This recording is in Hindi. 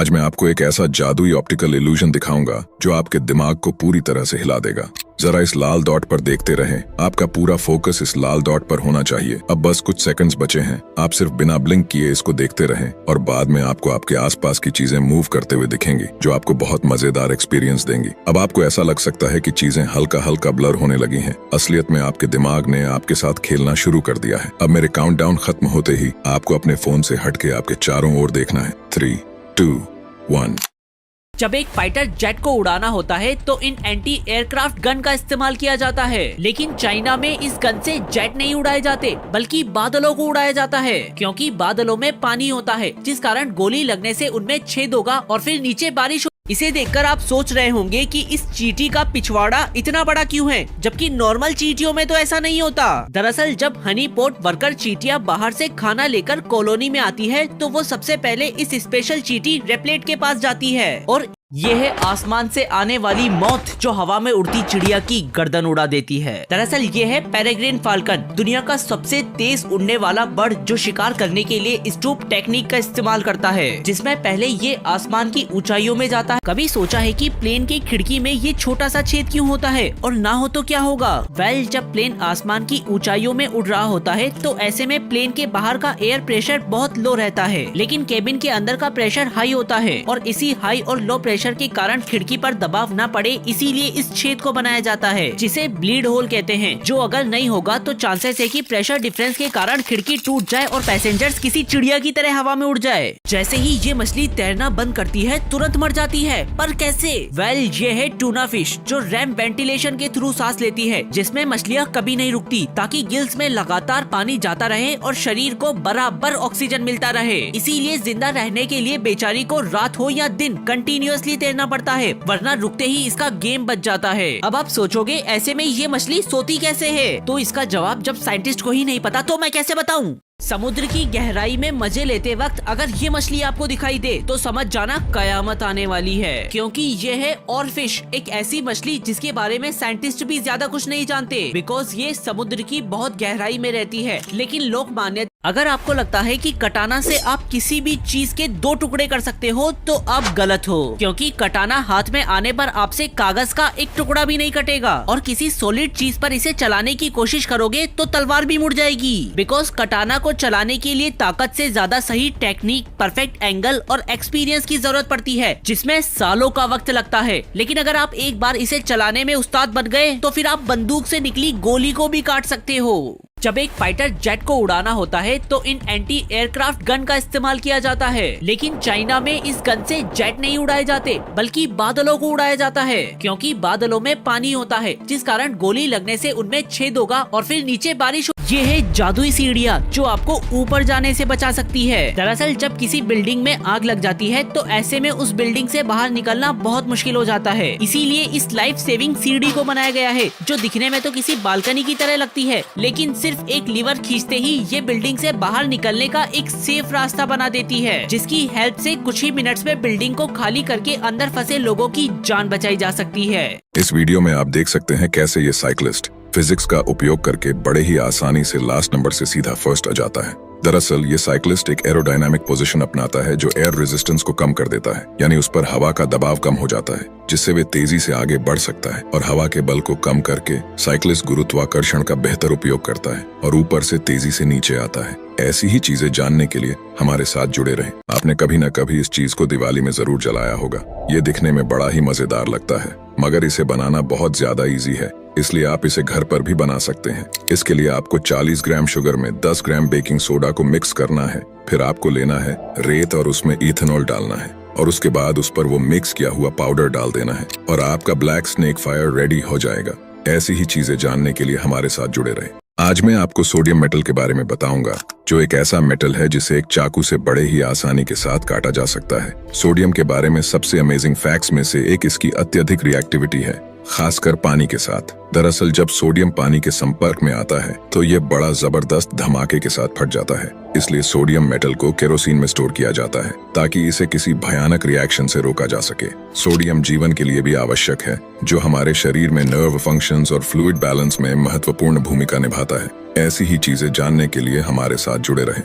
आज मैं आपको एक ऐसा जादुई ऑप्टिकल इल्यूजन दिखाऊंगा जो आपके दिमाग को पूरी तरह से हिला देगा। जरा इस लाल डॉट पर देखते रहें। आपका पूरा फोकस इस लाल डॉट पर होना चाहिए। अब बस कुछ सेकंड्स बचे हैं। आप सिर्फ बिना ब्लिंक किए इसको देखते रहें और बाद में आपको आपके आसपास की चीजें मूव करते हुए दिखेंगी जो आपको बहुत मजेदार एक्सपीरियंस देंगी। अब आपको ऐसा लग सकता है कि चीजें हल्का हल्का ब्लर होने लगी हैं। असलियत में आपके दिमाग ने आपके साथ खेलना शुरू कर दिया है। अब मेरे काउंटडाउन खत्म होते ही आपको अपने फोन से हटके आपके चारों ओर देखना है। 3, 2, 1। जब एक फाइटर जेट को उड़ाना होता है तो इन एंटी एयरक्राफ्ट गन का इस्तेमाल किया जाता है, लेकिन चाइना में इस गन से जेट नहीं उड़ाए जाते बल्कि बादलों को उड़ाया जाता है, क्योंकि बादलों में पानी होता है जिस कारण गोली लगने से उनमें छेद होगा और फिर नीचे बारिश। इसे देखकर आप सोच रहे होंगे कि इस चींटी का पिछवाड़ा इतना बड़ा क्यों है, जबकि नॉर्मल चींटियों में तो ऐसा नहीं होता। दरअसल जब हनी पॉट वर्कर चींटियां बाहर से खाना लेकर कॉलोनी में आती है तो वो सबसे पहले इस स्पेशल चींटी रेपलेट के पास जाती है और ये है आसमान से आने वाली मौत जो हवा में उड़ती चिड़िया की गर्दन उड़ा देती है। दरअसल ये है पेरेग्रिन फाल्कन, दुनिया का सबसे तेज उड़ने वाला बर्ड जो शिकार करने के लिए स्टूप टेक्निक का इस्तेमाल करता है, जिसमें पहले ये आसमान की ऊंचाइयों में जाता है। कभी सोचा है कि प्लेन की खिड़की में ये छोटा सा छेद क्यों होता है और ना हो तो क्या होगा? वेल, जब प्लेन आसमान की ऊंचाइयों में उड़ रहा होता है तो ऐसे में प्लेन के बाहर का एयर प्रेशर बहुत लो रहता है, लेकिन केबिन के अंदर का प्रेशर हाई होता है और इसी हाई और लो प्रेशर के कारण खिड़की पर दबाव न पड़े, इसीलिए इस छेद को बनाया जाता है जिसे ब्लीड होल कहते हैं, जो अगर नहीं होगा तो चांसेस है कि प्रेशर डिफरेंस के कारण खिड़की टूट जाए और पैसेंजर्स किसी चिड़िया की तरह हवा में उड़ जाए। जैसे ही ये मछली तैरना बंद करती है तुरंत मर जाती है, पर कैसे? वेल, ये है टूना फिश जो रैम वेंटिलेशन के थ्रू सांस लेती है, जिसमें मछलियाँ कभी नहीं रुकती ताकि गिल्स में लगातार पानी जाता रहे और शरीर को बराबर ऑक्सीजन मिलता रहे। इसीलिए जिंदा रहने के लिए बेचारी को रात हो या दिन कंटिन्यूअसली तैरना पड़ता है, वरना रुकते ही इसका गेम बच जाता है। अब आप सोचोगे ऐसे में ये मछली सोती कैसे है? तो इसका जवाब जब साइंटिस्ट को ही नहीं पता तो मैं कैसे बताऊं? समुद्र की गहराई में मजे लेते वक्त अगर ये मछली आपको दिखाई दे तो समझ जाना कयामत आने वाली है, क्योंकि ये है और फिश, एक ऐसी मछली जिसके बारे में साइंटिस्ट भी ज्यादा कुछ नहीं जानते, बिकॉज ये समुद्र की बहुत गहराई में रहती है। लेकिन लोक मान्यता, अगर आपको लगता है कि कटाना से आप किसी भी चीज के 2 टुकड़े कर सकते हो तो आप गलत हो, क्योंकि कटाना हाथ में आने पर आपसे कागज का एक टुकड़ा भी नहीं कटेगा और किसी सॉलिड चीज पर इसे चलाने की कोशिश करोगे तो तलवार भी मुड़ जाएगी, बिकॉज कटाना को चलाने के लिए ताकत से ज्यादा सही टेक्निक, परफेक्ट एंगल और एक्सपीरियंस की जरूरत पड़ती है, जिसमें सालों का वक्त लगता है। लेकिन अगर आप एक बार इसे चलाने में उस्ताद बन गए तो फिर आप बंदूक से निकली गोली को भी काट सकते हो। जब एक फाइटर जेट को उड़ाना होता है तो इन एंटी एयरक्राफ्ट गन का इस्तेमाल किया जाता है, लेकिन चाइना में इस गन से जेट नहीं उड़ाए जाते बल्कि बादलों को उड़ाया जाता है, क्योंकि बादलों में पानी होता है जिस कारण गोली लगने से उनमें छेद होगा और फिर नीचे बारिश। ये है जादुई सीढ़ियाँ जो आपको ऊपर जाने से बचा सकती है। दरअसल जब किसी बिल्डिंग में आग लग जाती है तो ऐसे में उस बिल्डिंग से बाहर निकलना बहुत मुश्किल हो जाता है, इसीलिए इस लाइफ सेविंग सीढ़ी को बनाया गया है, जो दिखने में तो किसी बालकनी की तरह लगती है, लेकिन सिर्फ एक लीवर खींचते ही ये बिल्डिंग से बाहर निकलने का एक सेफ रास्ता बना देती है, जिसकी हेल्प से कुछ ही मिनट्स में बिल्डिंग को खाली करके अंदर फंसे लोगों की जान बचाई जा सकती है। इस वीडियो में आप देख सकते हैं कैसे ये साइकिलिस्ट फिजिक्स का उपयोग करके बड़े ही आसानी से लास्ट नंबर से सीधा फर्स्ट आ जाता है। दरअसल ये साइकिलिस्ट एक एरोडायनामिक पोजीशन अपनाता है जो एयर रेजिस्टेंस को कम कर देता है, यानी उस पर हवा का दबाव कम हो जाता है, जिससे वे तेजी से आगे बढ़ सकता है और हवा के बल को कम करके साइकिलिस्ट गुरुत्वाकर्षण का बेहतर उपयोग करता है और ऊपर से तेजी से नीचे आता है। ऐसी ही चीजें जानने के लिए हमारे साथ जुड़े रहें। आपने कभी न कभी इस चीज को दिवाली में जरूर जलाया होगा। ये दिखने में बड़ा ही मजेदार लगता है, मगर इसे बनाना बहुत ज्यादा इजी है, इसलिए आप इसे घर पर भी बना सकते हैं। इसके लिए आपको 40 ग्राम शुगर में 10 ग्राम बेकिंग सोडा को मिक्स करना है, फिर आपको लेना है रेत और उसमें इथेनॉल डालना है और उसके बाद उस पर वो मिक्स किया हुआ पाउडर डाल देना है और आपका ब्लैक स्नेक फायर रेडी हो जाएगा। ऐसी ही चीजें जानने के लिए हमारे साथ जुड़े रहें। आज मैं आपको सोडियम मेटल के बारे में बताऊंगा, जो एक ऐसा मेटल है जिसे एक चाकू से बड़े ही आसानी के साथ काटा जा सकता है। सोडियम के बारे में सबसे अमेजिंग फैक्ट्स में से एक इसकी अत्यधिक रिएक्टिविटी है, खासकर पानी के साथ। दरअसल जब सोडियम पानी के संपर्क में आता है तो ये बड़ा जबरदस्त धमाके के साथ फट जाता है। इसलिए सोडियम मेटल को केरोसिन में स्टोर किया जाता है ताकि इसे किसी भयानक रिएक्शन से रोका जा सके। सोडियम जीवन के लिए भी आवश्यक है, जो हमारे शरीर में नर्व फंक्शंस और फ्लूइड बैलेंस में महत्वपूर्ण भूमिका निभाता है। ऐसी ही चीजें जानने के लिए हमारे साथ जुड़े रहें।